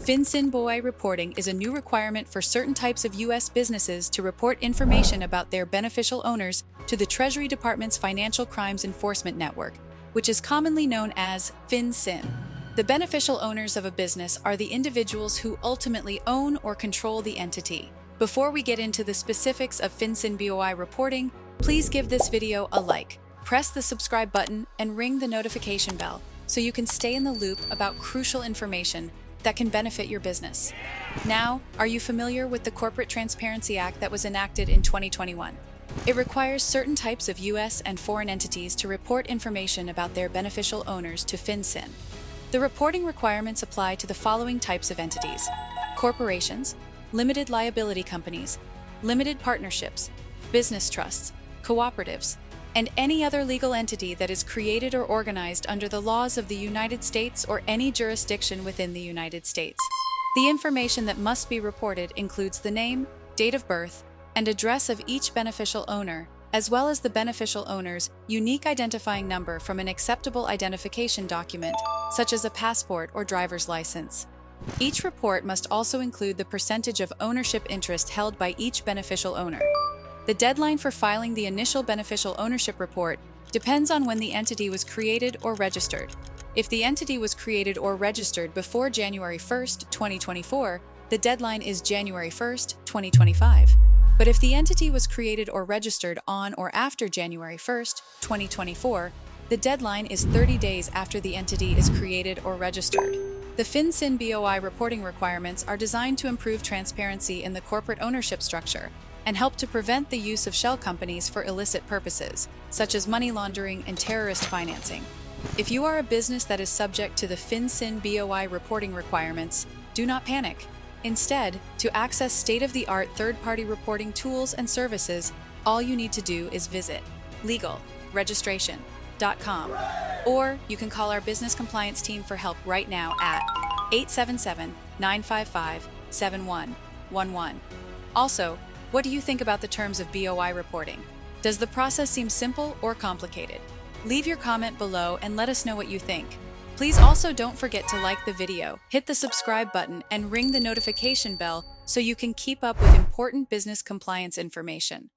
FinCEN BOI Reporting is a new requirement for certain types of U.S. businesses to report information about their beneficial owners to the Treasury Department's Financial Crimes Enforcement Network, which is commonly known as FinCEN. The beneficial owners of a business are the individuals who ultimately own or control the entity. Before we get into the specifics of FinCEN BOI reporting, please give this video a like, press the subscribe button, and ring the notification bell so you can stay in the loop about crucial information that can benefit your business. Now, are you familiar with the Corporate Transparency Act that was enacted in 2021? It requires certain types of U.S. and foreign entities to report information about their beneficial owners to FinCEN. The reporting requirements apply to the following types of entities: corporations, limited liability companies, limited partnerships, business trusts, cooperatives, and any other legal entity that is created or organized under the laws of the United States or any jurisdiction within the United States. The information that must be reported includes the name, date of birth, and address of each beneficial owner, as well as the beneficial owner's unique identifying number from an acceptable identification document, such as a passport or driver's license. Each report must also include the percentage of ownership interest held by each beneficial owner. The deadline for filing the initial beneficial ownership report depends on when the entity was created or registered. If the entity was created or registered before January 1st, 2024, the deadline is January 1st, 2025. But if the entity was created or registered on or after January 1st, 2024, the deadline is 30 days after the entity is created or registered. The FinCEN BOI reporting requirements are designed to improve transparency in the corporate ownership structure and help to prevent the use of shell companies for illicit purposes, such as money laundering and terrorist financing. If you are a business that is subject to the FinCEN BOI reporting requirements, do not panic. Instead, to access state-of-the-art third-party reporting tools and services, all you need to do is visit legalregistration.com, or you can call our business compliance team for help right now at 877-955-7111. Also, what do you think about the terms of BOI reporting? Does the process seem simple or complicated? Leave your comment below and let us know what you think. Please also don't forget to like the video, hit the subscribe button, and ring the notification bell so you can keep up with important business compliance information.